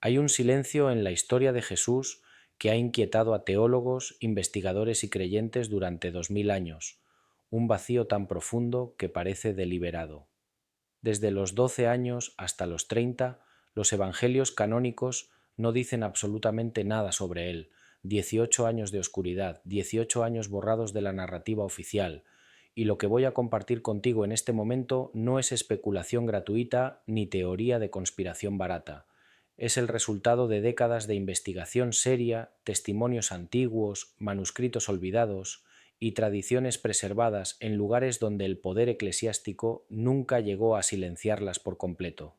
Hay un silencio en la historia de Jesús que ha inquietado a teólogos, investigadores y creyentes durante 2000 años, un vacío tan profundo que parece deliberado. Desde los 12 años hasta los 30, los evangelios canónicos no dicen absolutamente nada sobre él. 18 años de oscuridad, 18 años borrados de la narrativa oficial. Y lo que voy a compartir contigo en este momento no es especulación gratuita ni teoría de conspiración barata. Es el resultado de décadas de investigación seria, testimonios antiguos, manuscritos olvidados y tradiciones preservadas en lugares donde el poder eclesiástico nunca llegó a silenciarlas por completo.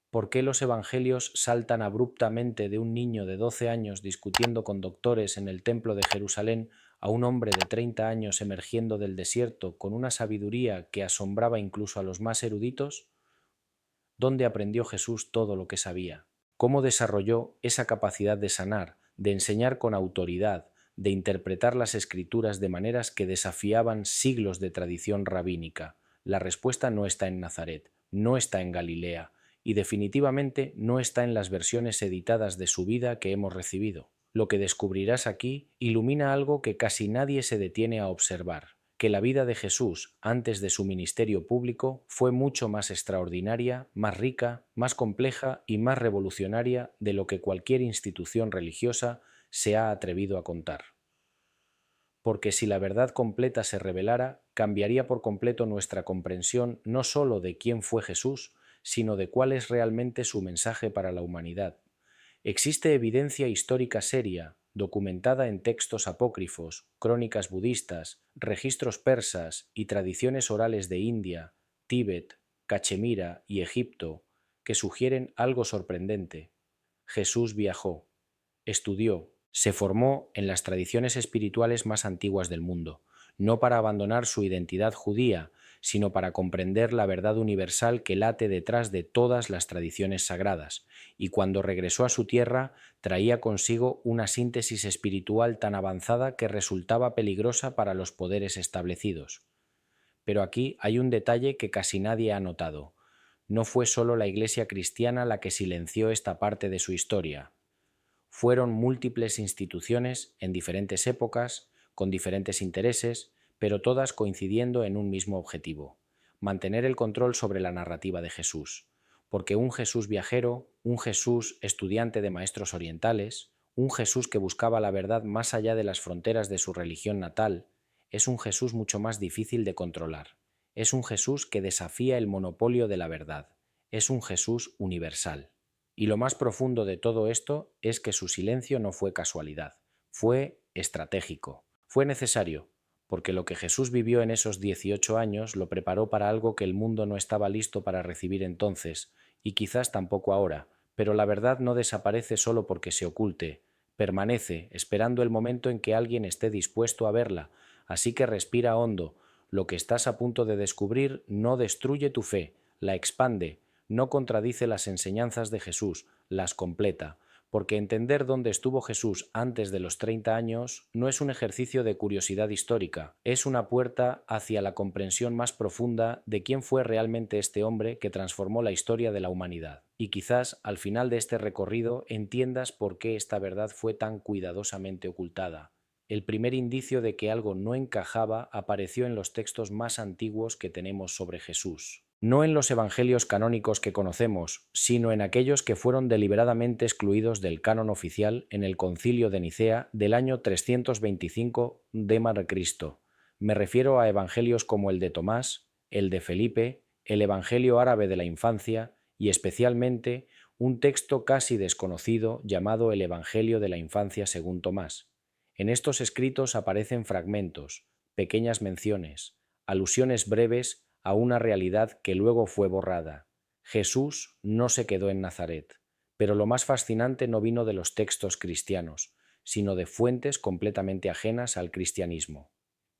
¿Por qué los evangelios saltan abruptamente de un niño de 12 años discutiendo con doctores en el templo de Jerusalén a un hombre de 30 años emergiendo del desierto con una sabiduría que asombraba incluso a los más eruditos? ¿Dónde aprendió Jesús todo lo que sabía? ¿Cómo desarrolló esa capacidad de sanar, de enseñar con autoridad, de interpretar las escrituras de maneras que desafiaban siglos de tradición rabínica? La respuesta no está en Nazaret, no está en Galilea, y definitivamente no está en las versiones editadas de su vida que hemos recibido. Lo que descubrirás aquí ilumina algo que casi nadie se detiene a observar, que la vida de Jesús antes de su ministerio público fue mucho más extraordinaria, más rica, más compleja y más revolucionaria de lo que cualquier institución religiosa se ha atrevido a contar. Porque si la verdad completa se revelara, cambiaría por completo nuestra comprensión no sólo de quién fue Jesús, sino de cuál es realmente su mensaje para la humanidad. Existe evidencia histórica seria, documentada en textos apócrifos, crónicas budistas, registros persas y tradiciones orales de India, Tíbet, Cachemira y Egipto, que sugieren algo sorprendente. Jesús viajó, estudió, se formó en las tradiciones espirituales más antiguas del mundo, no para abandonar su identidad judía, sino para comprender la verdad universal que late detrás de todas las tradiciones sagradas, y cuando regresó a su tierra traía consigo una síntesis espiritual tan avanzada que resultaba peligrosa para los poderes establecidos. Pero aquí hay un detalle que casi nadie ha notado. No fue solo la Iglesia cristiana la que silenció esta parte de su historia. Fueron múltiples instituciones en diferentes épocas, con diferentes intereses, pero todas coincidiendo en un mismo objetivo: mantener el control sobre la narrativa de Jesús. Porque un Jesús viajero, un Jesús estudiante de maestros orientales, un Jesús que buscaba la verdad más allá de las fronteras de su religión natal, es un Jesús mucho más difícil de controlar. Es un Jesús que desafía el monopolio de la verdad. Es un Jesús universal. Y lo más profundo de todo esto es que su silencio no fue casualidad, fue estratégico, fue necesario, porque lo que Jesús vivió en esos 18 años lo preparó para algo que el mundo no estaba listo para recibir entonces, y quizás tampoco ahora, pero la verdad no desaparece solo porque se oculte, permanece esperando el momento en que alguien esté dispuesto a verla, así que respira hondo. Lo que estás a punto de descubrir no destruye tu fe, la expande, no contradice las enseñanzas de Jesús, las completa, porque entender dónde estuvo Jesús antes de los 30 años no es un ejercicio de curiosidad histórica, es una puerta hacia la comprensión más profunda de quién fue realmente este hombre que transformó la historia de la humanidad. Y quizás al final de este recorrido entiendas por qué esta verdad fue tan cuidadosamente ocultada. El primer indicio de que algo no encajaba apareció en los textos más antiguos que tenemos sobre Jesús. No en los evangelios canónicos que conocemos, sino en aquellos que fueron deliberadamente excluidos del canon oficial en el Concilio de Nicea del año 325 d.C. Me refiero a evangelios como el de Tomás, el de Felipe, el Evangelio árabe de la infancia y especialmente un texto casi desconocido llamado el Evangelio de la infancia según Tomás. En estos escritos aparecen fragmentos, pequeñas menciones, alusiones breves a una realidad que luego fue borrada. Jesús no se quedó en Nazaret, pero lo más fascinante no vino de los textos cristianos, sino de fuentes completamente ajenas al cristianismo.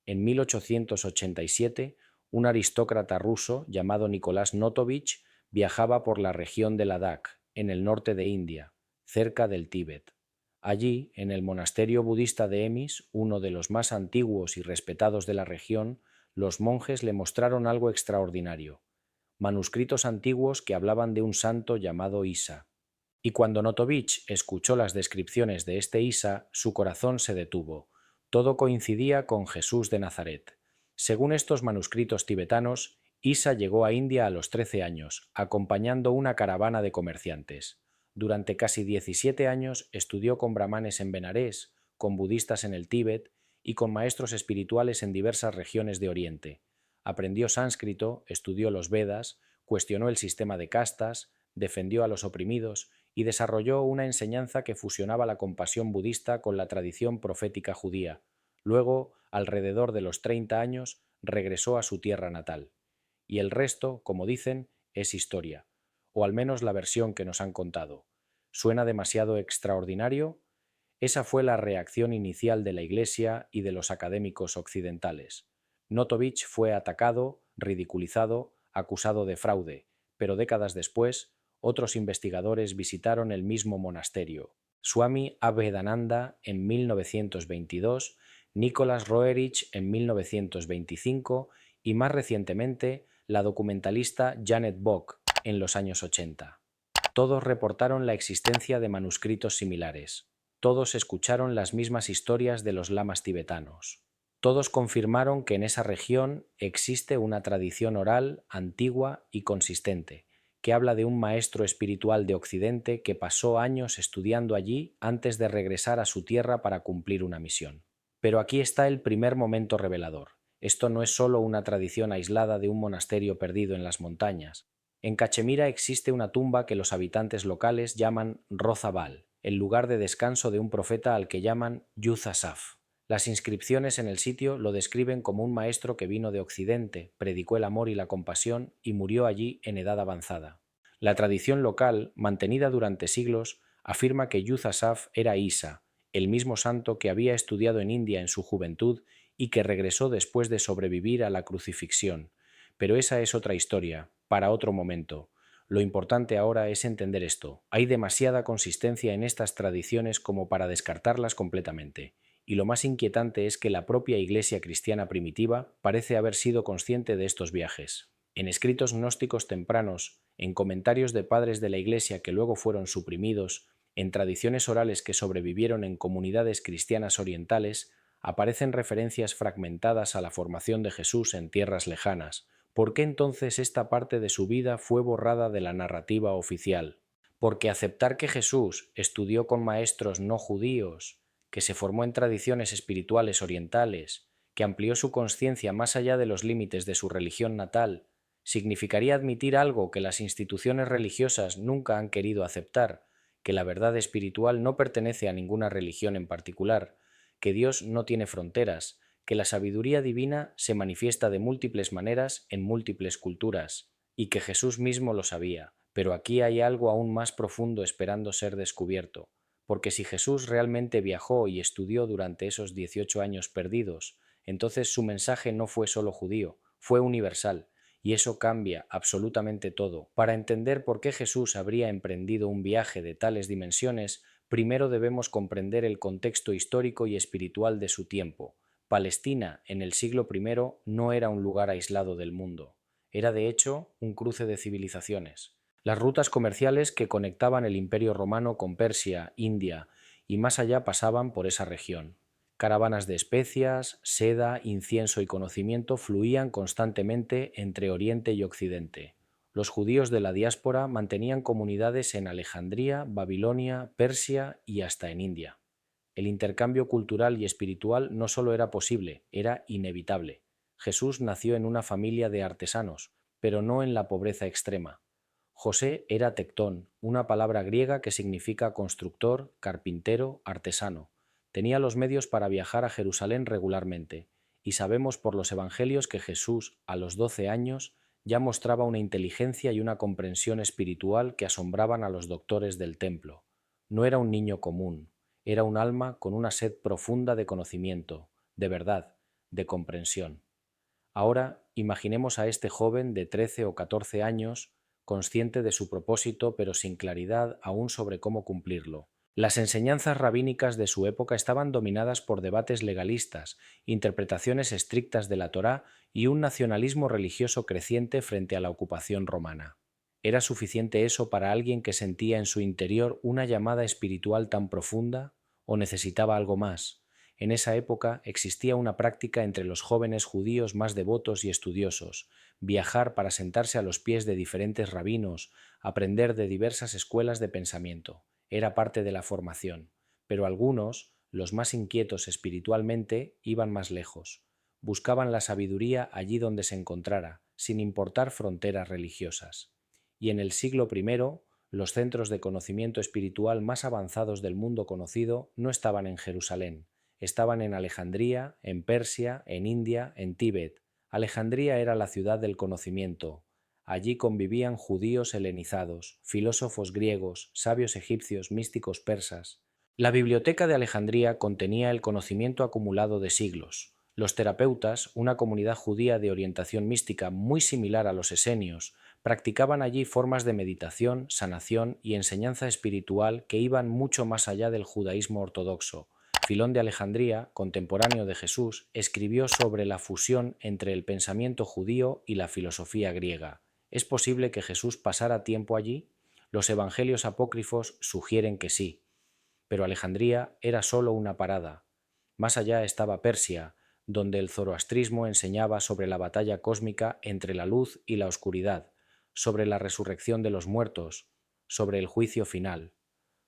En 1887, un aristócrata ruso llamado Nicolás Notovich viajaba por la región de Ladakh, en el norte de India, cerca del Tíbet. Allí, en el monasterio budista de Emis, uno de los más antiguos y respetados de la región, los monjes le mostraron algo extraordinario: manuscritos antiguos que hablaban de un santo llamado Isa. Y cuando Notovich escuchó las descripciones de este Isa, su corazón se detuvo. Todo coincidía con Jesús de Nazaret. Según estos manuscritos tibetanos, Isa llegó a India a los 13 años, acompañando una caravana de comerciantes. Durante casi 17 años estudió con brahmanes en Benarés, con budistas en el Tíbet y con maestros espirituales en diversas regiones de Oriente. Aprendió sánscrito, estudió los Vedas, cuestionó el sistema de castas, defendió a los oprimidos y desarrolló una enseñanza que fusionaba la compasión budista con la tradición profética judía. Luego, alrededor de los 30 años, regresó a su tierra natal. Y el resto, como dicen, es historia, o al menos la versión que nos han contado. ¿Suena demasiado extraordinario? Esa fue la reacción inicial de la Iglesia y de los académicos occidentales. Notovich fue atacado, ridiculizado, acusado de fraude, pero décadas después, otros investigadores visitaron el mismo monasterio. Swami Abhedananda en 1922, Nicholas Roerich en 1925 y más recientemente la documentalista Janet Bock en los años 80. Todos reportaron la existencia de manuscritos similares. Todos escucharon las mismas historias de los lamas tibetanos. Todos confirmaron que en esa región existe una tradición oral, antigua y consistente, que habla de un maestro espiritual de Occidente que pasó años estudiando allí antes de regresar a su tierra para cumplir una misión. Pero aquí está el primer momento revelador. Esto no es solo una tradición aislada de un monasterio perdido en las montañas. En Cachemira existe una tumba que los habitantes locales llaman Rozabal, el lugar de descanso de un profeta al que llaman Yuzasaf. Las inscripciones en el sitio lo describen como un maestro que vino de Occidente, predicó el amor y la compasión y murió allí en edad avanzada. La tradición local, mantenida durante siglos, afirma que Yuzasaf era Isa, el mismo santo que había estudiado en India en su juventud y que regresó después de sobrevivir a la crucifixión. Pero esa es otra historia, para otro momento. Lo importante ahora es entender esto. Hay demasiada consistencia en estas tradiciones como para descartarlas completamente. Y lo más inquietante es que la propia Iglesia cristiana primitiva parece haber sido consciente de estos viajes. En escritos gnósticos tempranos, en comentarios de padres de la Iglesia que luego fueron suprimidos, en tradiciones orales que sobrevivieron en comunidades cristianas orientales, aparecen referencias fragmentadas a la formación de Jesús en tierras lejanas. ¿Por qué entonces esta parte de su vida fue borrada de la narrativa oficial? Porque aceptar que Jesús estudió con maestros no judíos, que se formó en tradiciones espirituales orientales, que amplió su conciencia más allá de los límites de su religión natal, significaría admitir algo que las instituciones religiosas nunca han querido aceptar, que la verdad espiritual no pertenece a ninguna religión en particular, que Dios no tiene fronteras, que la sabiduría divina se manifiesta de múltiples maneras en múltiples culturas, y que Jesús mismo lo sabía. Pero aquí hay algo aún más profundo esperando ser descubierto, porque si Jesús realmente viajó y estudió durante esos 18 años perdidos, entonces su mensaje no fue solo judío, fue universal, y eso cambia absolutamente todo. Para entender por qué Jesús habría emprendido un viaje de tales dimensiones, primero debemos comprender el contexto histórico y espiritual de su tiempo. Palestina, en el siglo I, no era un lugar aislado del mundo. Era, de hecho, un cruce de civilizaciones. Las rutas comerciales que conectaban el Imperio Romano con Persia, India y más allá pasaban por esa región. Caravanas de especias, seda, incienso y conocimiento fluían constantemente entre Oriente y Occidente. Los judíos de la diáspora mantenían comunidades en Alejandría, Babilonia, Persia y hasta en India. El intercambio cultural y espiritual no solo era posible, era inevitable. Jesús nació en una familia de artesanos, pero no en la pobreza extrema. José era tectón, una palabra griega que significa constructor, carpintero, artesano. Tenía los medios para viajar a Jerusalén regularmente, y sabemos por los evangelios que Jesús, a los 12 años, ya mostraba una inteligencia y una comprensión espiritual que asombraban a los doctores del templo. No era un niño común, era un alma con una sed profunda de conocimiento, de verdad, de comprensión. Ahora imaginemos a este joven de 13 o 14 años, consciente de su propósito pero sin claridad aún sobre cómo cumplirlo. Las enseñanzas rabínicas de su época estaban dominadas por debates legalistas, interpretaciones estrictas de la Torá y un nacionalismo religioso creciente frente a la ocupación romana. ¿Era suficiente eso para alguien que sentía en su interior una llamada espiritual tan profunda o necesitaba algo más? En esa época existía una práctica entre los jóvenes judíos más devotos y estudiosos: viajar para sentarse a los pies de diferentes rabinos, aprender de diversas escuelas de pensamiento. Era parte de la formación. Pero algunos, los más inquietos espiritualmente, iban más lejos. Buscaban la sabiduría allí donde se encontrara, sin importar fronteras religiosas. Y en el siglo I, los centros de conocimiento espiritual más avanzados del mundo conocido no estaban en Jerusalén, estaban en Alejandría, en Persia, en India, en Tíbet. Alejandría era la ciudad del conocimiento. Allí convivían judíos helenizados, filósofos griegos, sabios egipcios, místicos persas. La biblioteca de Alejandría contenía el conocimiento acumulado de siglos. Los terapeutas, una comunidad judía de orientación mística muy similar a los esenios, practicaban allí formas de meditación, sanación y enseñanza espiritual que iban mucho más allá del judaísmo ortodoxo. Filón de Alejandría, contemporáneo de Jesús, escribió sobre la fusión entre el pensamiento judío y la filosofía griega. ¿Es posible que Jesús pasara tiempo allí? Los evangelios apócrifos sugieren que sí. Pero Alejandría era solo una parada. Más allá estaba Persia, donde el zoroastrismo enseñaba sobre la batalla cósmica entre la luz y la oscuridad, sobre la resurrección de los muertos, sobre el juicio final.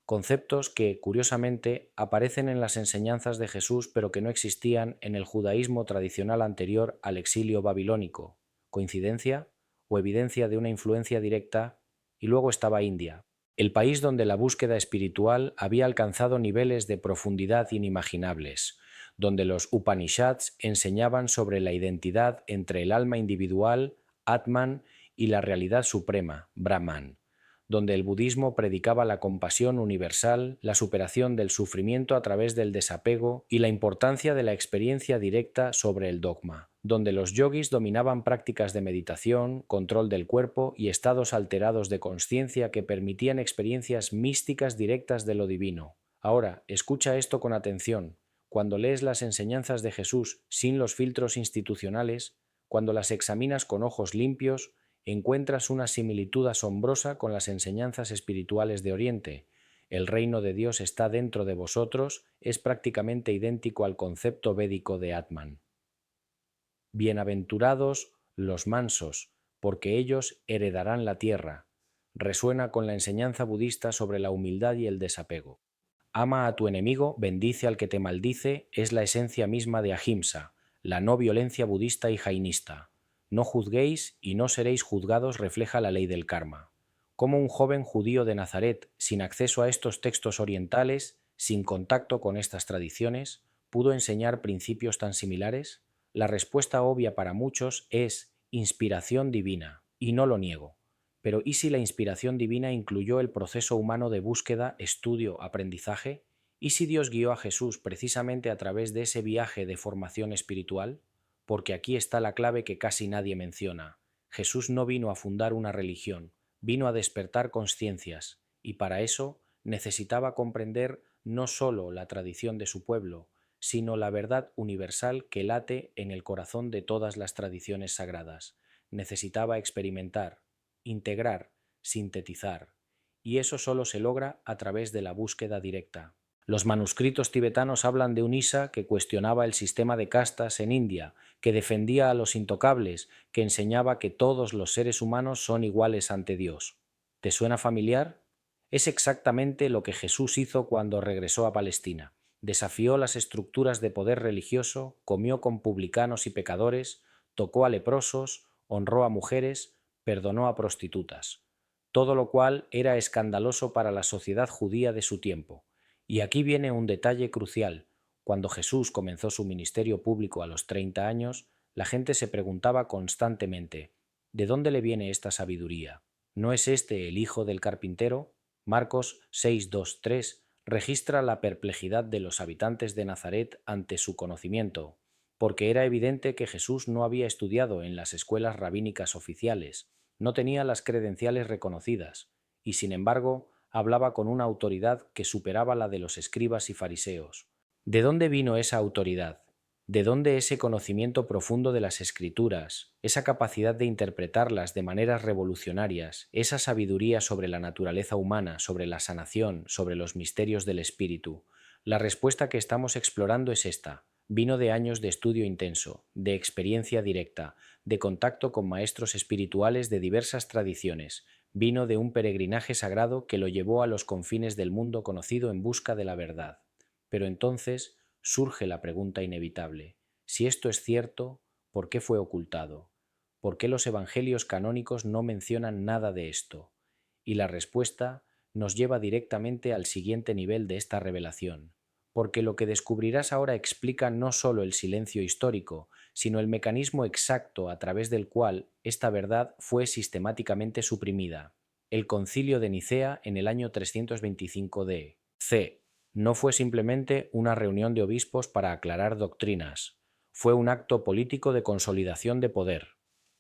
Conceptos que, curiosamente, aparecen en las enseñanzas de Jesús pero que no existían en el judaísmo tradicional anterior al exilio babilónico. ¿Coincidencia o evidencia de una influencia directa? Y luego estaba India, el país donde la búsqueda espiritual había alcanzado niveles de profundidad inimaginables, donde los Upanishads enseñaban sobre la identidad entre el alma individual, Atman, y la realidad suprema, Brahman, donde el budismo predicaba la compasión universal, la superación del sufrimiento a través del desapego y la importancia de la experiencia directa sobre el dogma, donde los yogis dominaban prácticas de meditación, control del cuerpo y estados alterados de consciencia que permitían experiencias místicas directas de lo divino. Ahora, escucha esto con atención. Cuando lees las enseñanzas de Jesús sin los filtros institucionales, cuando las examinas con ojos limpios, encuentras una similitud asombrosa con las enseñanzas espirituales de Oriente. El reino de Dios está dentro de vosotros es prácticamente idéntico al concepto védico de Atman. Bienaventurados los mansos, porque ellos heredarán la tierra. Resuena con la enseñanza budista sobre la humildad y el desapego. Ama a tu enemigo, bendice al que te maldice, es la esencia misma de Ahimsa, la no violencia budista y jainista. No juzguéis y no seréis juzgados refleja la ley del karma. ¿Cómo un joven judío de Nazaret, sin acceso a estos textos orientales, sin contacto con estas tradiciones, pudo enseñar principios tan similares? La respuesta obvia para muchos es inspiración divina, y no lo niego. Pero ¿y si la inspiración divina incluyó el proceso humano de búsqueda, estudio, aprendizaje? ¿Y si Dios guió a Jesús precisamente a través de ese viaje de formación espiritual? Porque aquí está la clave que casi nadie menciona. Jesús no vino a fundar una religión, vino a despertar conciencias, y para eso necesitaba comprender no sólo la tradición de su pueblo, sino la verdad universal que late en el corazón de todas las tradiciones sagradas. Necesitaba experimentar, integrar, sintetizar, y eso solo se logra a través de la búsqueda directa. Los manuscritos tibetanos hablan de un Isa que cuestionaba el sistema de castas en India, que defendía a los intocables, que enseñaba que todos los seres humanos son iguales ante Dios. ¿Te suena familiar? Es exactamente lo que Jesús hizo cuando regresó a Palestina. Desafió las estructuras de poder religioso, comió con publicanos y pecadores, tocó a leprosos, honró a mujeres, perdonó a prostitutas. Todo lo cual era escandaloso para la sociedad judía de su tiempo. Y aquí viene un detalle crucial. Cuando Jesús comenzó su ministerio público a los 30 años, la gente se preguntaba constantemente: ¿de dónde le viene esta sabiduría? ¿No es este el hijo del carpintero? Marcos 6:2-3 registra la perplejidad de los habitantes de Nazaret ante su conocimiento, porque era evidente que Jesús no había estudiado en las escuelas rabínicas oficiales, no tenía las credenciales reconocidas, y sin embargo hablaba con una autoridad que superaba la de los escribas y fariseos. ¿De dónde vino esa autoridad? ¿De dónde ese conocimiento profundo de las Escrituras, esa capacidad de interpretarlas de maneras revolucionarias, esa sabiduría sobre la naturaleza humana, sobre la sanación, sobre los misterios del espíritu? La respuesta que estamos explorando es esta. Vino de años de estudio intenso, de experiencia directa, de contacto con maestros espirituales de diversas tradiciones. Vino de un peregrinaje sagrado que lo llevó a los confines del mundo conocido en busca de la verdad. Pero entonces surge la pregunta inevitable: si esto es cierto, ¿por qué fue ocultado? ¿Por qué los evangelios canónicos no mencionan nada de esto? Y la respuesta nos lleva directamente al siguiente nivel de esta revelación, porque lo que descubrirás ahora explica no solo el silencio histórico, sino el mecanismo exacto a través del cual esta verdad fue sistemáticamente suprimida. El Concilio de Nicea en el año 325 c. No fue simplemente una reunión de obispos para aclarar doctrinas, fue un acto político de consolidación de poder.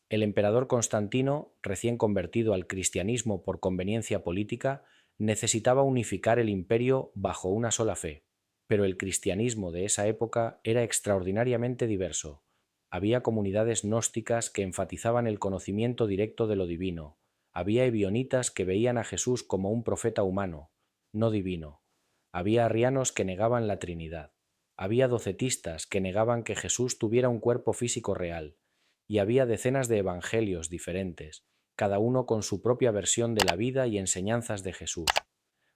El emperador Constantino, recién convertido al cristianismo por conveniencia política, necesitaba unificar el imperio bajo una sola fe. Pero el cristianismo de esa época era extraordinariamente diverso. Había comunidades gnósticas que enfatizaban el conocimiento directo de lo divino. Había ebionitas que veían a Jesús como un profeta humano, no divino. Había arrianos que negaban la Trinidad. Había docetistas que negaban que Jesús tuviera un cuerpo físico real. Y había decenas de evangelios diferentes, cada uno con su propia versión de la vida y enseñanzas de Jesús.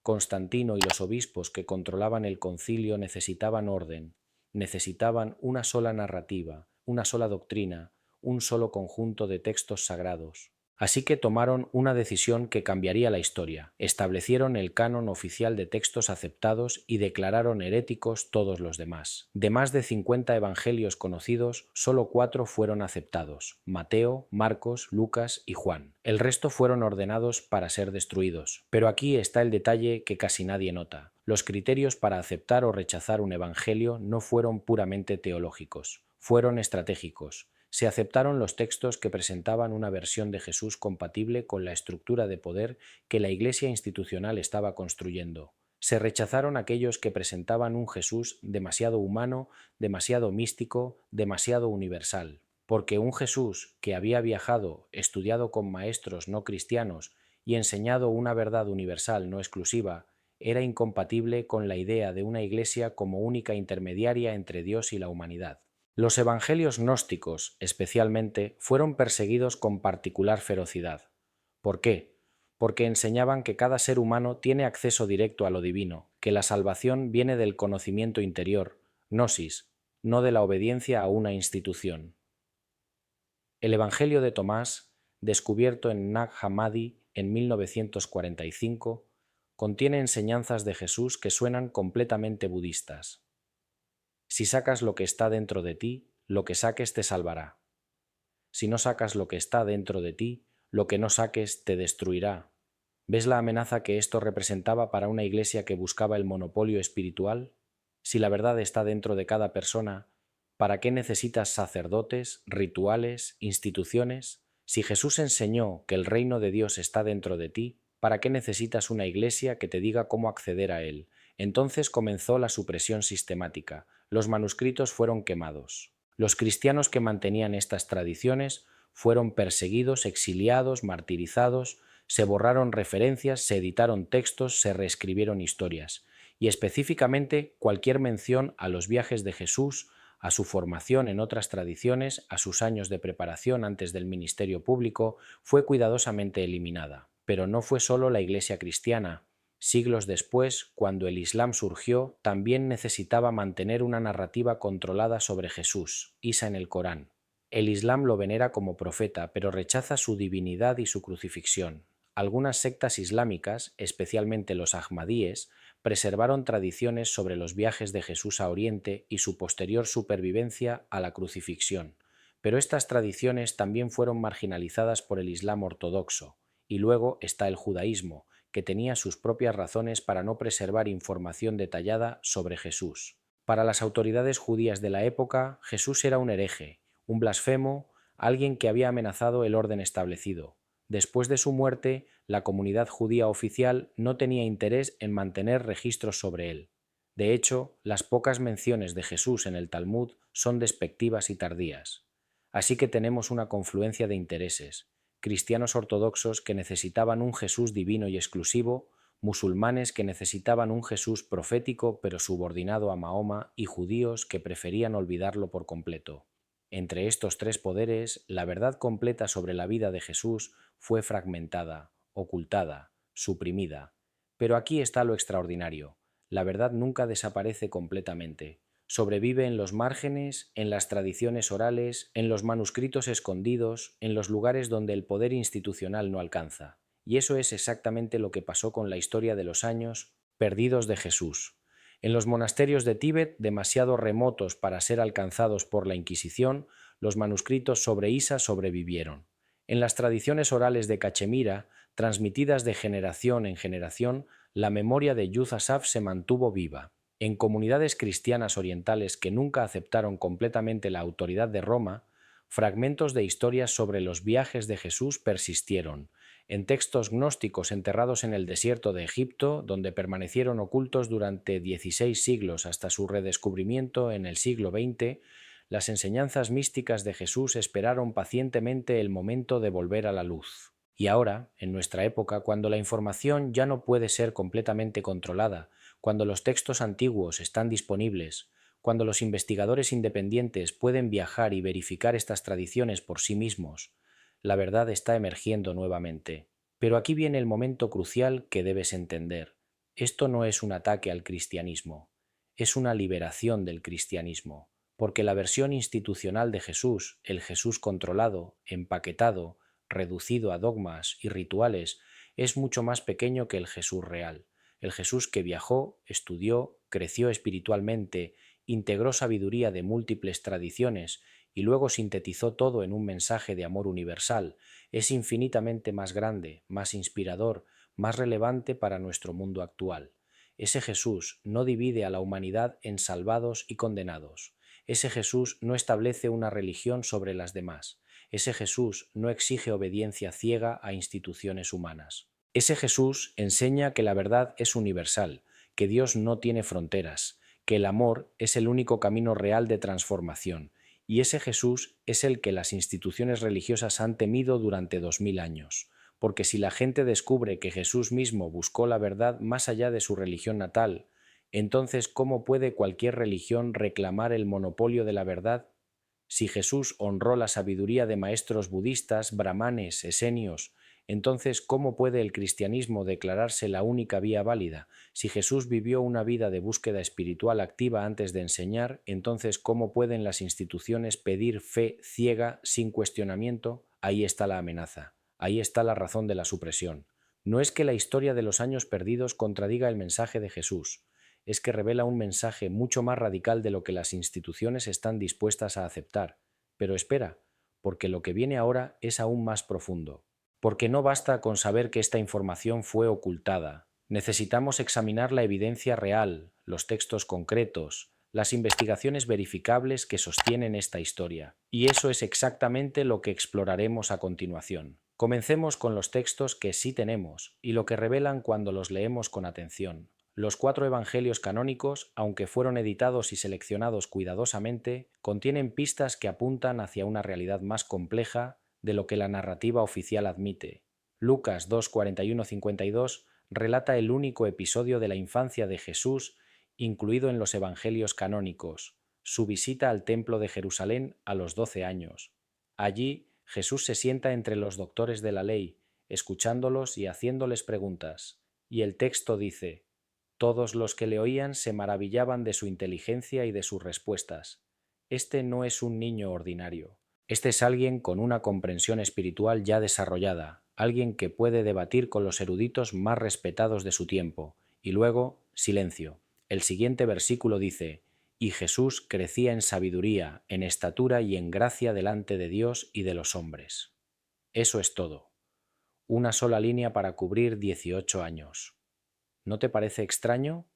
Constantino y los obispos que controlaban el concilio necesitaban orden, necesitaban una sola narrativa, una sola doctrina, un solo conjunto de textos sagrados. Así que tomaron una decisión que cambiaría la historia. Establecieron el canon oficial de textos aceptados y declararon heréticos todos los demás. De más de 50 evangelios conocidos, solo 4 fueron aceptados: Mateo, Marcos, Lucas y Juan. El resto fueron ordenados para ser destruidos. Pero aquí está el detalle que casi nadie nota. Los criterios para aceptar o rechazar un evangelio no fueron puramente teológicos, fueron estratégicos. Se aceptaron los textos que presentaban una versión de Jesús compatible con la estructura de poder que la Iglesia institucional estaba construyendo. Se rechazaron aquellos que presentaban un Jesús demasiado humano, demasiado místico, demasiado universal. Porque un Jesús que había viajado, estudiado con maestros no cristianos y enseñado una verdad universal no exclusiva, era incompatible con la idea de una Iglesia como única intermediaria entre Dios y la humanidad. Los evangelios gnósticos, especialmente, fueron perseguidos con particular ferocidad. ¿Por qué? Porque enseñaban que cada ser humano tiene acceso directo a lo divino, que la salvación viene del conocimiento interior, gnosis, no de la obediencia a una institución. El Evangelio de Tomás, descubierto en Nag Hammadi en 1945, contiene enseñanzas de Jesús que suenan completamente budistas. Si sacas lo que está dentro de ti, lo que saques te salvará. Si no sacas lo que está dentro de ti, lo que no saques te destruirá. ¿Ves la amenaza que esto representaba para una iglesia que buscaba el monopolio espiritual? Si la verdad está dentro de cada persona, ¿para qué necesitas sacerdotes, rituales, instituciones? Si Jesús enseñó que el reino de Dios está dentro de ti, ¿para qué necesitas una iglesia que te diga cómo acceder a él? Entonces comenzó la supresión sistemática. Los manuscritos fueron quemados. Los cristianos que mantenían estas tradiciones fueron perseguidos, exiliados, martirizados, se borraron referencias, se editaron textos, se reescribieron historias. Y específicamente cualquier mención a los viajes de Jesús, a su formación en otras tradiciones, a sus años de preparación antes del ministerio público, fue cuidadosamente eliminada. Pero no fue solo la Iglesia cristiana. Siglos después, cuando el Islam surgió, también necesitaba mantener una narrativa controlada sobre Jesús, Isa en el Corán. El Islam lo venera como profeta, pero rechaza su divinidad y su crucifixión. Algunas sectas islámicas, especialmente los ahmadíes, preservaron tradiciones sobre los viajes de Jesús a Oriente y su posterior supervivencia a la crucifixión. Pero estas tradiciones también fueron marginalizadas por el Islam ortodoxo. Y luego está el judaísmo, que tenía sus propias razones para no preservar información detallada sobre Jesús. Para las autoridades judías de la época, Jesús era un hereje, un blasfemo, alguien que había amenazado el orden establecido. Después de su muerte, la comunidad judía oficial no tenía interés en mantener registros sobre él. De hecho, las pocas menciones de Jesús en el Talmud son despectivas y tardías. Así que tenemos una confluencia de intereses: cristianos ortodoxos que necesitaban un Jesús divino y exclusivo, musulmanes que necesitaban un Jesús profético pero subordinado a Mahoma, y judíos que preferían olvidarlo por completo. Entre estos tres poderes, la verdad completa sobre la vida de Jesús fue fragmentada, ocultada, suprimida. Pero aquí está lo extraordinario: la verdad nunca desaparece completamente. Sobrevive en los márgenes, en las tradiciones orales, en los manuscritos escondidos, en los lugares donde el poder institucional no alcanza. Y eso es exactamente lo que pasó con la historia de los años perdidos de Jesús. En los monasterios de Tíbet, demasiado remotos para ser alcanzados por la Inquisición, los manuscritos sobre Isa sobrevivieron. En las tradiciones orales de Cachemira, transmitidas de generación en generación, la memoria de Yuz Asaf se mantuvo viva. En comunidades cristianas orientales que nunca aceptaron completamente la autoridad de Roma, fragmentos de historias sobre los viajes de Jesús persistieron. En textos gnósticos enterrados en el desierto de Egipto, donde permanecieron ocultos durante 16 siglos hasta su redescubrimiento en el siglo XX, las enseñanzas místicas de Jesús esperaron pacientemente el momento de volver a la luz. Y ahora, en nuestra época, cuando la información ya no puede ser completamente controlada, cuando los textos antiguos están disponibles, cuando los investigadores independientes pueden viajar y verificar estas tradiciones por sí mismos, la verdad está emergiendo nuevamente. Pero aquí viene el momento crucial que debes entender. Esto no es un ataque al cristianismo, es una liberación del cristianismo, porque la versión institucional de Jesús, el Jesús controlado, empaquetado, reducido a dogmas y rituales, es mucho más pequeño que el Jesús real, el Jesús que viajó, estudió, creció espiritualmente, integró sabiduría de múltiples tradiciones y luego sintetizó todo en un mensaje de amor universal. Es infinitamente más grande, más inspirador, más relevante para nuestro mundo actual. Ese Jesús no divide a la humanidad en salvados y condenados. Ese Jesús no establece una religión sobre las demás. Ese Jesús no exige obediencia ciega a instituciones humanas. Ese Jesús enseña que la verdad es universal, que Dios no tiene fronteras, que el amor es el único camino real de transformación, y ese Jesús es el que las instituciones religiosas han temido durante 2000 años, porque si la gente descubre que Jesús mismo buscó la verdad más allá de su religión natal, entonces ¿cómo puede cualquier religión reclamar el monopolio de la verdad? Si Jesús honró la sabiduría de maestros budistas, brahmanes, esenios, entonces ¿cómo puede el cristianismo declararse la única vía válida? Si Jesús vivió una vida de búsqueda espiritual activa antes de enseñar, entonces ¿cómo pueden las instituciones pedir fe ciega sin cuestionamiento? Ahí está la amenaza, ahí está la razón de la supresión. No es que la historia de los años perdidos contradiga el mensaje de Jesús, es que revela un mensaje mucho más radical de lo que las instituciones están dispuestas a aceptar. Pero espera, porque lo que viene ahora es aún más profundo. Porque no basta con saber que esta información fue ocultada. Necesitamos examinar la evidencia real, los textos concretos, las investigaciones verificables que sostienen esta historia. Y eso es exactamente lo que exploraremos a continuación. Comencemos con los textos que sí tenemos y lo que revelan cuando los leemos con atención. Los 4 evangelios canónicos, aunque fueron editados y seleccionados cuidadosamente, contienen pistas que apuntan hacia una realidad más compleja de lo que la narrativa oficial admite. Lucas 2:41-52 relata el único episodio de la infancia de Jesús incluido en los evangelios canónicos, su visita al templo de Jerusalén a los 12 años. Allí, Jesús se sienta entre los doctores de la ley, escuchándolos y haciéndoles preguntas. Y el texto dice: todos los que le oían se maravillaban de su inteligencia y de sus respuestas. Este no es un niño ordinario. Este es alguien con una comprensión espiritual ya desarrollada, alguien que puede debatir con los eruditos más respetados de su tiempo. Y luego, silencio. El siguiente versículo dice: y Jesús crecía en sabiduría, en estatura y en gracia delante de Dios y de los hombres. Eso es todo. Una sola línea para cubrir 18 años. ¿No te parece extraño?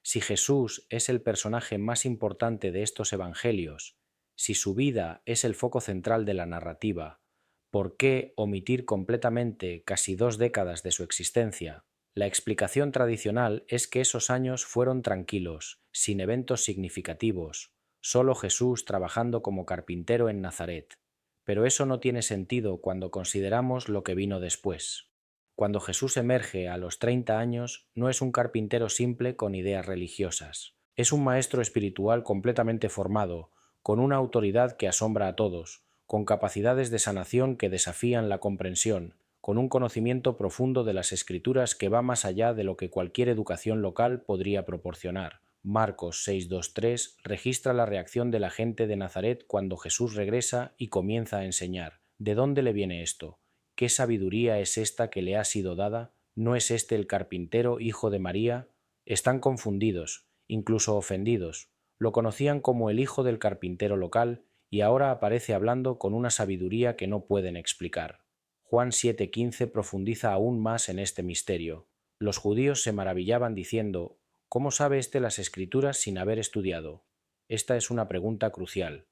Si Jesús es el personaje más importante de estos evangelios, si su vida es el foco central de la narrativa, ¿por qué omitir completamente casi 2 décadas de su existencia? La explicación tradicional es que esos años fueron tranquilos, sin eventos significativos, solo Jesús trabajando como carpintero en Nazaret. Pero eso no tiene sentido cuando consideramos lo que vino después. Cuando Jesús emerge a los 30 años, no es un carpintero simple con ideas religiosas. Es un maestro espiritual completamente formado, con una autoridad que asombra a todos, con capacidades de sanación que desafían la comprensión, con un conocimiento profundo de las Escrituras que va más allá de lo que cualquier educación local podría proporcionar. Marcos 6:23 registra la reacción de la gente de Nazaret cuando Jesús regresa y comienza a enseñar. ¿De dónde le viene esto? ¿Qué sabiduría es esta que le ha sido dada? ¿No es este el carpintero, hijo de María? Están confundidos, incluso ofendidos. Lo conocían como el hijo del carpintero local y ahora aparece hablando con una sabiduría que no pueden explicar. Juan 7:15 profundiza aún más en este misterio. Los judíos se maravillaban diciendo: ¿cómo sabe éste las Escrituras sin haber estudiado? Esta es una pregunta crucial.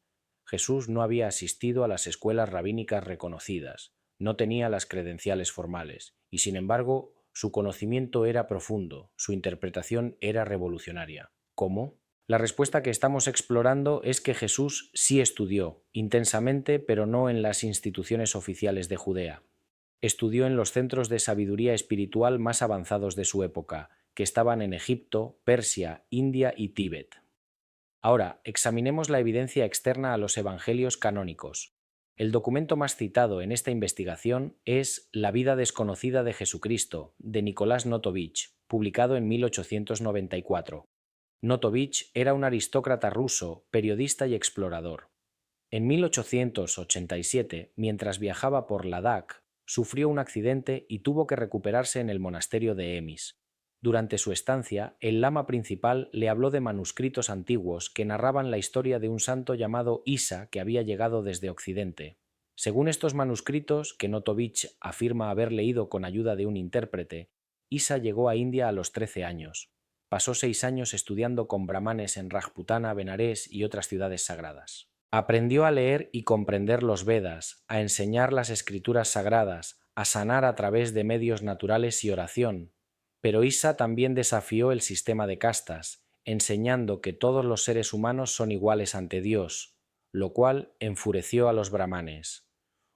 Jesús no había asistido a las escuelas rabínicas reconocidas, no tenía las credenciales formales, y sin embargo, su conocimiento era profundo, su interpretación era revolucionaria. ¿Cómo? La respuesta que estamos explorando es que Jesús sí estudió, intensamente, pero no en las instituciones oficiales de Judea. Estudió en los centros de sabiduría espiritual más avanzados de su época, que estaban en Egipto, Persia, India y Tíbet. Ahora, examinemos la evidencia externa a los evangelios canónicos. El documento más citado en esta investigación es La vida desconocida de Jesucristo, de Nicolás Notovich, publicado en 1894. Notovich era un aristócrata ruso, periodista y explorador. En 1887, mientras viajaba por Ladakh, sufrió un accidente y tuvo que recuperarse en el monasterio de Emis. Durante su estancia, el lama principal le habló de manuscritos antiguos que narraban la historia de un santo llamado Isa que había llegado desde Occidente. Según estos manuscritos, que Notovich afirma haber leído con ayuda de un intérprete, Isa llegó a India a los 13 años. Pasó 6 años estudiando con brahmanes en Rajputana, Benarés y otras ciudades sagradas. Aprendió a leer y comprender los Vedas, a enseñar las escrituras sagradas, a sanar a través de medios naturales y oración. Pero Isa también desafió el sistema de castas, enseñando que todos los seres humanos son iguales ante Dios, lo cual enfureció a los brahmanes.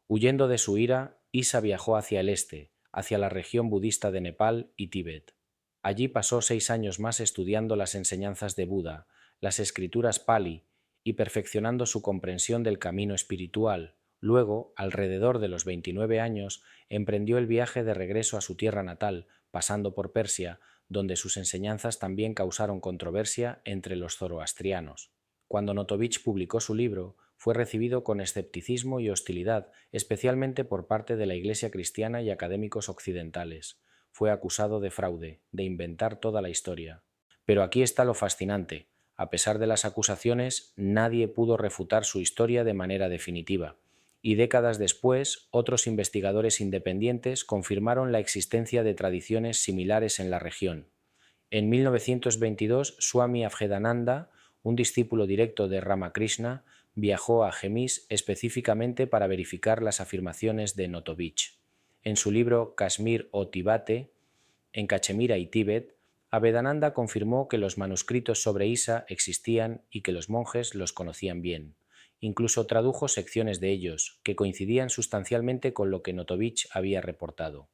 Huyendo de su ira, Isa viajó hacia el este, hacia la región budista de Nepal y Tíbet. Allí pasó 6 años más estudiando las enseñanzas de Buda, las escrituras Pali, y perfeccionando su comprensión del camino espiritual. Luego, alrededor de los 29 años, emprendió el viaje de regreso a su tierra natal, pasando por Persia, donde sus enseñanzas también causaron controversia entre los zoroastrianos. Cuando Notovich publicó su libro, fue recibido con escepticismo y hostilidad, especialmente por parte de la Iglesia cristiana y académicos occidentales. Fue acusado de fraude, de inventar toda la historia. Pero aquí está lo fascinante. A pesar de las acusaciones, nadie pudo refutar su historia de manera definitiva, y décadas después, otros investigadores independientes confirmaron la existencia de tradiciones similares en la región. En 1922, Swami Abhedananda, un discípulo directo de Ramakrishna, viajó a Gemis específicamente para verificar las afirmaciones de Notovich. En su libro Kashmir o Tibate, en Cachemira y Tíbet, Abhedananda confirmó que los manuscritos sobre Isa existían y que los monjes los conocían bien. Incluso tradujo secciones de ellos, que coincidían sustancialmente con lo que Notovich había reportado.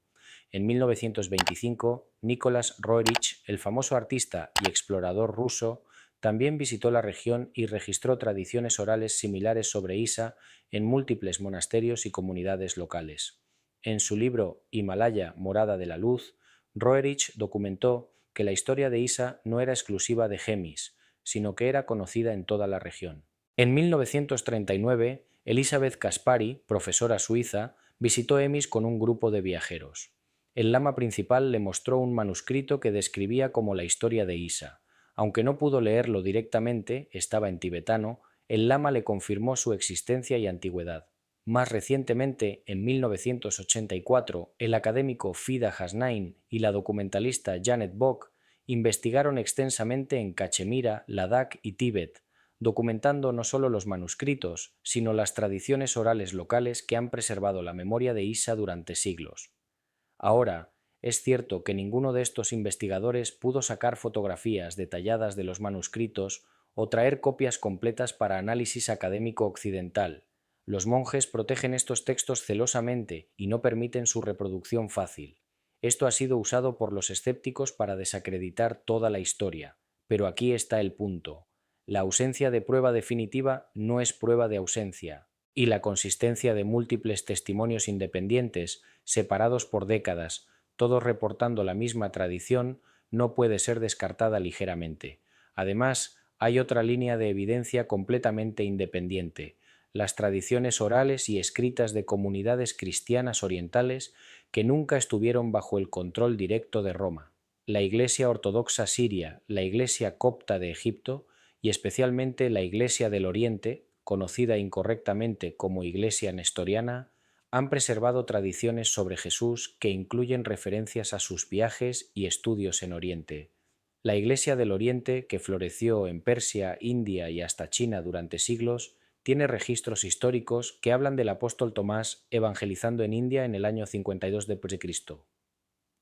En 1925, Nicholas Roerich, el famoso artista y explorador ruso, también visitó la región y registró tradiciones orales similares sobre Isa en múltiples monasterios y comunidades locales. En su libro Himalaya, Morada de la Luz, Roerich documentó que la historia de Isa no era exclusiva de Gemis, sino que era conocida en toda la región. En 1939, Elisabeth Kaspari, profesora suiza, visitó Emis con un grupo de viajeros. El lama principal le mostró un manuscrito que describía como la historia de Isa. Aunque no pudo leerlo directamente, estaba en tibetano, el lama le confirmó su existencia y antigüedad. Más recientemente, en 1984, el académico Fida Hasnain y la documentalista Janet Bock investigaron extensamente en Cachemira, Ladakh y Tíbet, documentando no solo los manuscritos, sino las tradiciones orales locales que han preservado la memoria de Isa durante siglos. Ahora, Es cierto que ninguno de estos investigadores pudo sacar fotografías detalladas de los manuscritos o traer copias completas para análisis académico occidental. Los monjes protegen estos textos celosamente y no permiten su reproducción fácil. Esto ha sido usado por los escépticos para desacreditar toda la historia. Pero aquí está el punto. La ausencia de prueba definitiva no es prueba de ausencia, y la consistencia de múltiples testimonios independientes, separados por décadas, todos reportando la misma tradición, no puede ser descartada ligeramente. Además, hay otra línea de evidencia completamente independiente: las tradiciones orales y escritas de comunidades cristianas orientales que nunca estuvieron bajo el control directo de Roma. La Iglesia Ortodoxa Siria, la Iglesia Copta de Egipto y especialmente la Iglesia del Oriente, conocida incorrectamente como Iglesia Nestoriana, han preservado tradiciones sobre Jesús que incluyen referencias a sus viajes y estudios en Oriente. La Iglesia del Oriente, que floreció en Persia, India y hasta China durante siglos, tiene registros históricos que hablan del apóstol Tomás evangelizando en India en el año 52 d.C.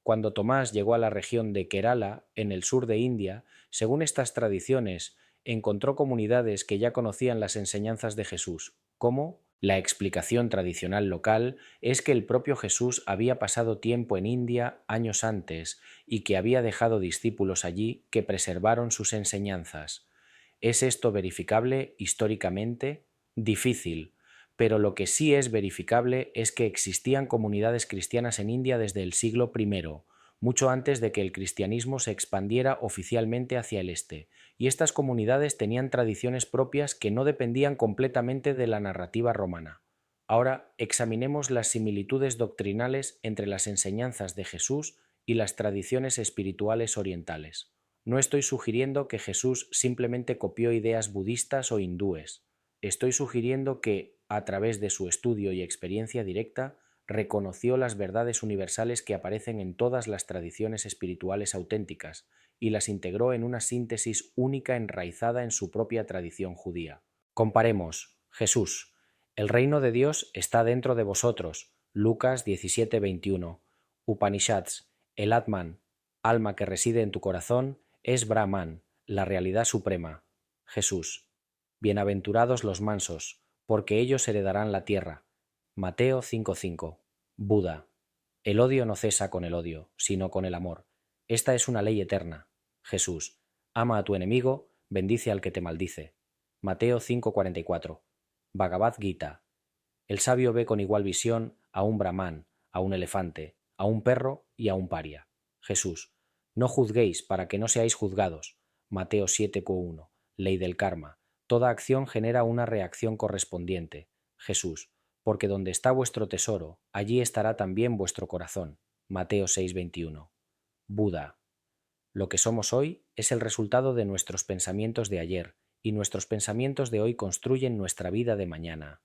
Cuando Tomás llegó a la región de Kerala, en el sur de India, según estas tradiciones, encontró comunidades que ya conocían las enseñanzas de Jesús. ¿Cómo? La explicación tradicional local es que el propio Jesús había pasado tiempo en India años antes y que había dejado discípulos allí que preservaron sus enseñanzas. ¿Es esto verificable históricamente? Difícil, pero lo que sí es verificable es que existían comunidades cristianas en India desde el siglo I, mucho antes de que el cristianismo se expandiera oficialmente hacia el este, y estas comunidades tenían tradiciones propias que no dependían completamente de la narrativa romana. Ahora examinemos las similitudes doctrinales entre las enseñanzas de Jesús y las tradiciones espirituales orientales. No estoy sugiriendo que Jesús simplemente copió ideas budistas o hindúes. Estoy sugiriendo que, a través de su estudio y experiencia directa, reconoció las verdades universales que aparecen en todas las tradiciones espirituales auténticas y las integró en una síntesis única enraizada en su propia tradición judía. Comparemos. Jesús. El reino de Dios está dentro de vosotros. Lucas 17:21. Upanishads. El Atman, alma que reside en tu corazón, es Brahman, la realidad suprema. Jesús. Bienaventurados los mansos, porque ellos heredarán la tierra. Mateo 5:5. Buda. El odio no cesa con el odio, sino con el amor. Esta es una ley eterna. Jesús. Ama a tu enemigo, bendice al que te maldice. Mateo 5:44. Bhagavad Gita. El sabio ve con igual visión a un brahman, a un elefante, a un perro y a un paria. Jesús. No juzguéis para que no seáis juzgados. Mateo 7:1. Ley del karma. Toda acción genera una reacción correspondiente. Jesús. Porque donde está vuestro tesoro, allí estará también vuestro corazón. Mateo 6:21. Buda. Lo que somos hoy es el resultado de nuestros pensamientos de ayer, y nuestros pensamientos de hoy construyen nuestra vida de mañana.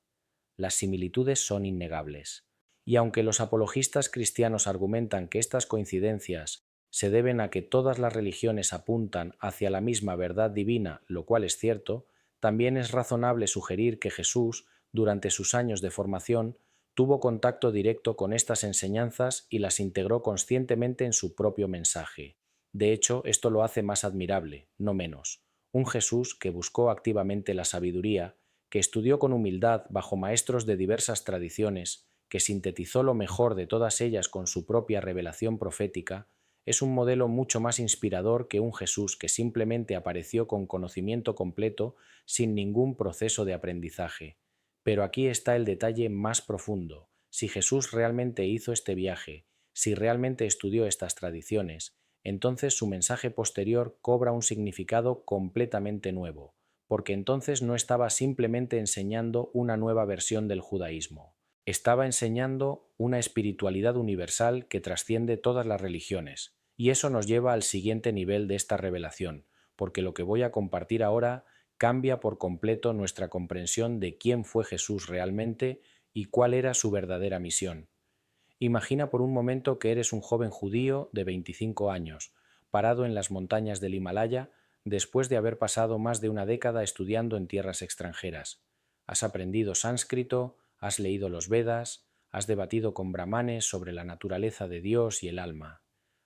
Las similitudes son innegables. Y aunque los apologistas cristianos argumentan que estas coincidencias se deben a que todas las religiones apuntan hacia la misma verdad divina, lo cual es cierto, también es razonable sugerir que Jesús, durante sus años de formación, tuvo contacto directo con estas enseñanzas y las integró conscientemente en su propio mensaje. De hecho, esto lo hace más admirable, no menos. Un Jesús que buscó activamente la sabiduría, que estudió con humildad bajo maestros de diversas tradiciones, que sintetizó lo mejor de todas ellas con su propia revelación profética, es un modelo mucho más inspirador que un Jesús que simplemente apareció con conocimiento completo sin ningún proceso de aprendizaje. Pero aquí está el detalle más profundo. Si Jesús realmente hizo este viaje, si realmente estudió estas tradiciones, entonces su mensaje posterior cobra un significado completamente nuevo, porque entonces no estaba simplemente enseñando una nueva versión del judaísmo, estaba enseñando una espiritualidad universal que trasciende todas las religiones, y eso nos lleva al siguiente nivel de esta revelación, porque lo que voy a compartir ahora cambia por completo nuestra comprensión de quién fue Jesús realmente y cuál era su verdadera misión. Imagina por un momento que eres un joven judío de 25 años, parado en las montañas del Himalaya, después de haber pasado más de una década estudiando en tierras extranjeras. Has aprendido sánscrito, has leído los Vedas, has debatido con brahmanes sobre la naturaleza de Dios y el alma.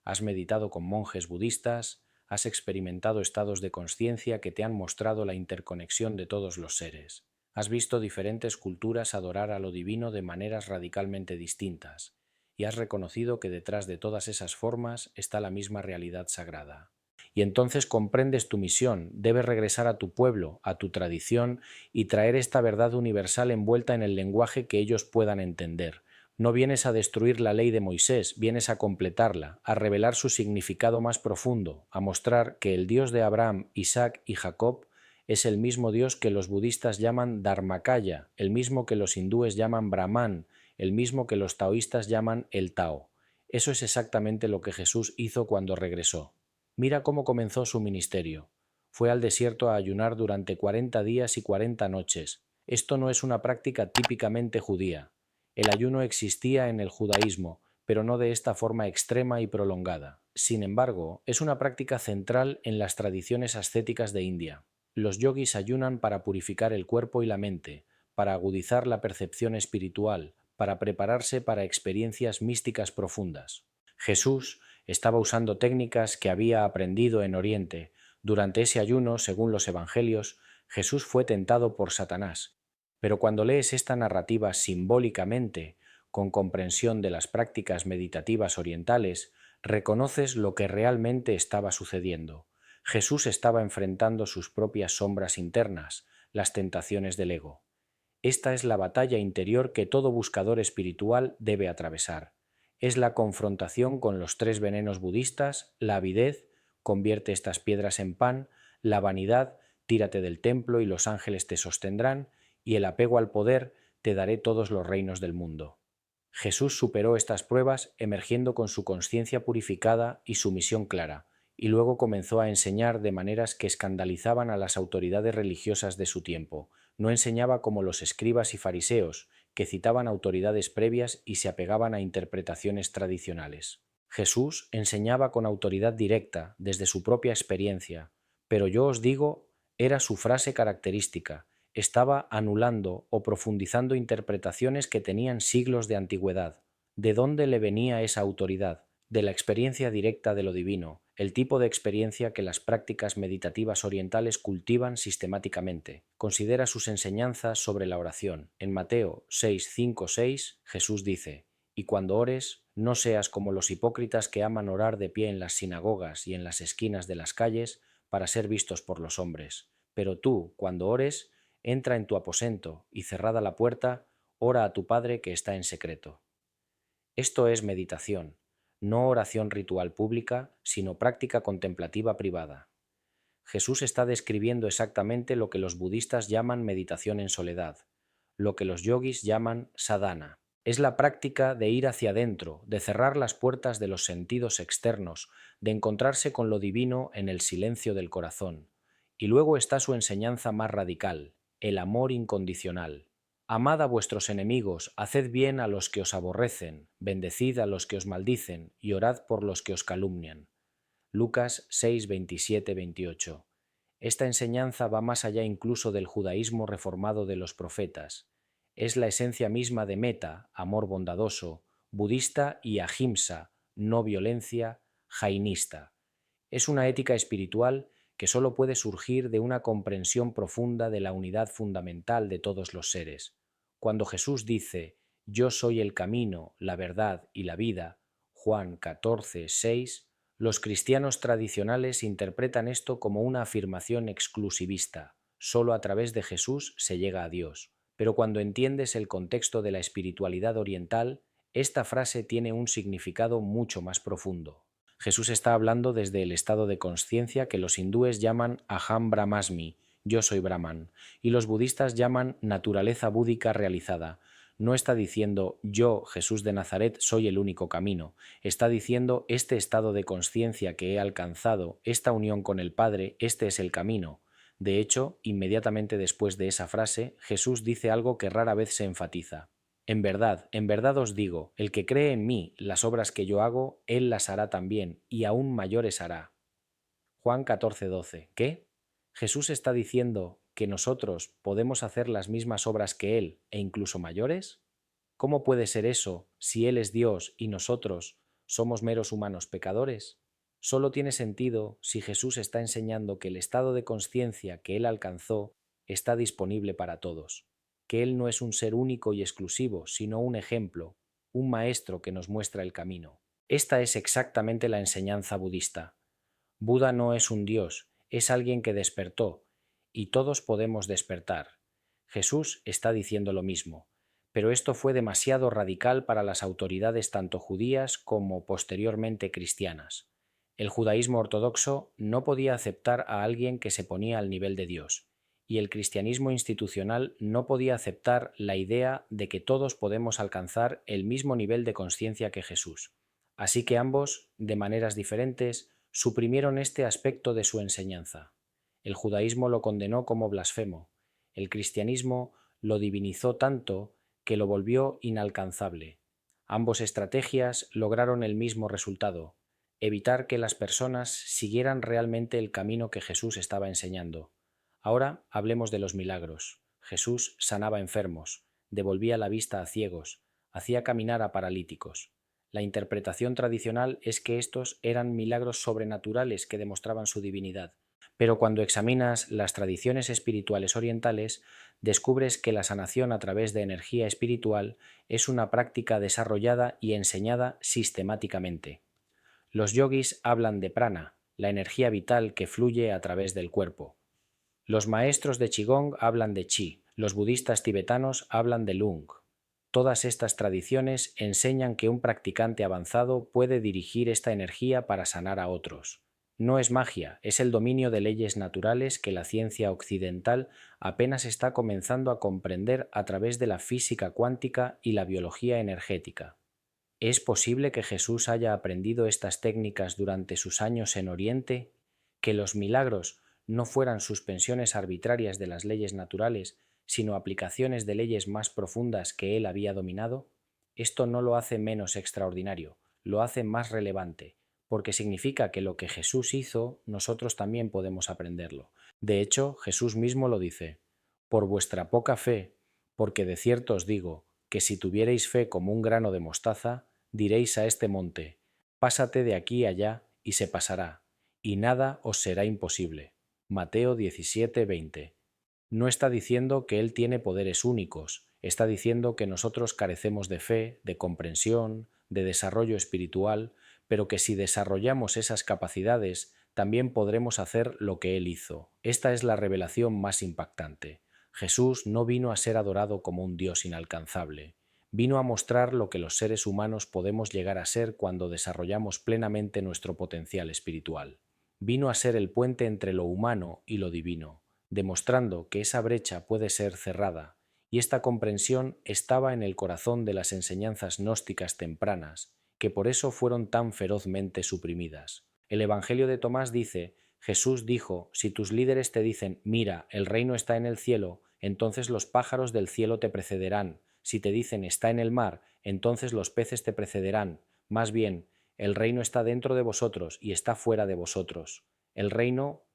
has meditado con monjes budistas, has experimentado estados de conciencia que te han mostrado la interconexión de todos los seres. Has visto diferentes culturas adorar a lo divino de maneras radicalmente distintas, y has reconocido que detrás de todas esas formas está la misma realidad sagrada. Y entonces comprendes tu misión, debes regresar a tu pueblo, a tu tradición, y traer esta verdad universal envuelta en el lenguaje que ellos puedan entender. No vienes a destruir la ley de Moisés, vienes a completarla, a revelar su significado más profundo, a mostrar que el Dios de Abraham, Isaac y Jacob es el mismo Dios que los budistas llaman Dharmakaya, el mismo que los hindúes llaman Brahman, el mismo que los taoístas llaman el Tao. Eso es exactamente lo que Jesús hizo cuando regresó. Mira cómo comenzó su ministerio. Fue al desierto a ayunar durante 40 días y 40 noches. Esto no es una práctica típicamente judía. El ayuno existía en el judaísmo, pero no de esta forma extrema y prolongada. Sin embargo, es una práctica central en las tradiciones ascéticas de India. Los yogis ayunan para purificar el cuerpo y la mente, para agudizar la percepción espiritual, para prepararse para experiencias místicas profundas. Jesús estaba usando técnicas que había aprendido en Oriente. Durante ese ayuno, según los Evangelios, Jesús fue tentado por Satanás. Pero cuando lees esta narrativa simbólicamente, con comprensión de las prácticas meditativas orientales, reconoces lo que realmente estaba sucediendo. Jesús estaba enfrentando sus propias sombras internas, las tentaciones del ego. Esta es la batalla interior que todo buscador espiritual debe atravesar. Es la confrontación con los tres venenos budistas: la avidez, convierte estas piedras en pan; la vanidad, tírate del templo y los ángeles te sostendrán; y el apego al poder, te daré todos los reinos del mundo. Jesús superó estas pruebas emergiendo con su conciencia purificada y su misión clara, y luego comenzó a enseñar de maneras que escandalizaban a las autoridades religiosas de su tiempo. No enseñaba como los escribas y fariseos, que citaban autoridades previas y se apegaban a interpretaciones tradicionales. Jesús enseñaba con autoridad directa, desde su propia experiencia, pero yo os digo, era su frase característica. Estaba anulando o profundizando interpretaciones que tenían siglos de antigüedad. ¿De dónde le venía esa autoridad? De la experiencia directa de lo divino, el tipo de experiencia que las prácticas meditativas orientales cultivan sistemáticamente. Considera sus enseñanzas sobre la oración. En Mateo 6:5-6, Jesús dice: «Y cuando ores, no seas como los hipócritas que aman orar de pie en las sinagogas y en las esquinas de las calles para ser vistos por los hombres. Pero tú, cuando ores, entra en tu aposento y, cerrada la puerta, ora a tu Padre que está en secreto». Esto es meditación, no oración ritual pública, sino práctica contemplativa privada. Jesús está describiendo exactamente lo que los budistas llaman meditación en soledad, lo que los yogis llaman sadhana. Es la práctica de ir hacia adentro, de cerrar las puertas de los sentidos externos, de encontrarse con lo divino en el silencio del corazón. Y luego está su enseñanza más radical, el amor incondicional. Amad a vuestros enemigos, haced bien a los que os aborrecen, bendecid a los que os maldicen y orad por los que os calumnian. Lucas 6, 27, 28. Esta enseñanza va más allá incluso del judaísmo reformado de los profetas. Es la esencia misma de metta, amor bondadoso, budista, y ahimsa, no violencia, jainista. Es una ética espiritual que solo puede surgir de una comprensión profunda de la unidad fundamental de todos los seres. Cuando Jesús dice: «Yo soy el camino, la verdad y la vida», Juan 14, 6, los cristianos tradicionales interpretan esto como una afirmación exclusivista. Solo a través de Jesús se llega a Dios. Pero cuando entiendes el contexto de la espiritualidad oriental, esta frase tiene un significado mucho más profundo. Jesús está hablando desde el estado de consciencia que los hindúes llaman Aham Brahmasmi, yo soy Brahman, y los budistas llaman naturaleza búdica realizada. No está diciendo yo, Jesús de Nazaret, soy el único camino. Está diciendo este estado de consciencia que he alcanzado, esta unión con el Padre, este es el camino. De hecho, inmediatamente después de esa frase, Jesús dice algo que rara vez se enfatiza. En verdad os digo, el que cree en mí, las obras que yo hago, él las hará también, y aún mayores hará. Juan 14:12. ¿Qué? ¿Jesús está diciendo que nosotros podemos hacer las mismas obras que Él e incluso mayores? ¿Cómo puede ser eso si Él es Dios y nosotros ¿Somos meros humanos pecadores? Solo tiene sentido si Jesús está enseñando que el estado de conciencia que él alcanzó está disponible para todos, que él no es un ser único y exclusivo, sino un ejemplo, un maestro que nos muestra el camino. Esta es exactamente la enseñanza budista. Buda no es un dios, es alguien que despertó, y todos podemos despertar. Jesús está diciendo lo mismo, pero esto fue demasiado radical para las autoridades tanto judías como posteriormente cristianas. El judaísmo ortodoxo no podía aceptar a alguien que se ponía al nivel de Dios, y el cristianismo institucional no podía aceptar la idea de que todos podemos alcanzar el mismo nivel de conciencia que Jesús. Así que ambos, de maneras diferentes, suprimieron este aspecto de su enseñanza. El judaísmo lo condenó como blasfemo, el cristianismo lo divinizó tanto que lo volvió inalcanzable. Ambos estrategias lograron el mismo resultado: evitar que las personas siguieran realmente el camino que Jesús estaba enseñando. Ahora hablemos de los milagros. Jesús sanaba enfermos, devolvía la vista a ciegos, hacía caminar a paralíticos. La interpretación tradicional es que estos eran milagros sobrenaturales que demostraban su divinidad, pero cuando examinas las tradiciones espirituales orientales, descubres que la sanación a través de energía espiritual es una práctica desarrollada y enseñada sistemáticamente. Los yogis hablan de prana, la energía vital que fluye a través del cuerpo. Los maestros de Qigong hablan de Qi, los budistas tibetanos hablan de Lung. Todas estas tradiciones enseñan que un practicante avanzado puede dirigir esta energía para sanar a otros. No es magia, es el dominio de leyes naturales que la ciencia occidental apenas está comenzando a comprender a través de la física cuántica y la biología energética. ¿Es posible que Jesús haya aprendido estas técnicas durante sus años en Oriente? ¿Que los milagros no fueran suspensiones arbitrarias de las leyes naturales, sino aplicaciones de leyes más profundas que él había dominado? Esto no lo hace menos extraordinario, lo hace más relevante, porque significa que lo que Jesús hizo, nosotros también podemos aprenderlo. De hecho, Jesús mismo lo dice: por vuestra poca fe, porque de cierto os digo, que si tuvierais fe como un grano de mostaza, diréis a este monte: pásate de aquí allá, y se pasará, y nada os será imposible. Mateo 17:20. No está diciendo que Él tiene poderes únicos, está diciendo que nosotros carecemos de fe, de comprensión, de desarrollo espiritual, pero que si desarrollamos esas capacidades, también podremos hacer lo que Él hizo. Esta es la revelación más impactante. Jesús no vino a ser adorado como un Dios inalcanzable. Vino a mostrar lo que los seres humanos podemos llegar a ser cuando desarrollamos plenamente nuestro potencial espiritual. Vino a ser el puente entre lo humano y lo divino, demostrando que esa brecha puede ser cerrada, y esta comprensión estaba en el corazón de las enseñanzas gnósticas tempranas, que por eso fueron tan ferozmente suprimidas. El Evangelio de Tomás dice: Jesús dijo: si tus líderes te dicen, mira, el reino está en el cielo, entonces los pájaros del cielo te precederán. Si te dicen, está en el mar, entonces los peces te precederán. Más bien, el reino está dentro de vosotros y está fuera de vosotros. El reino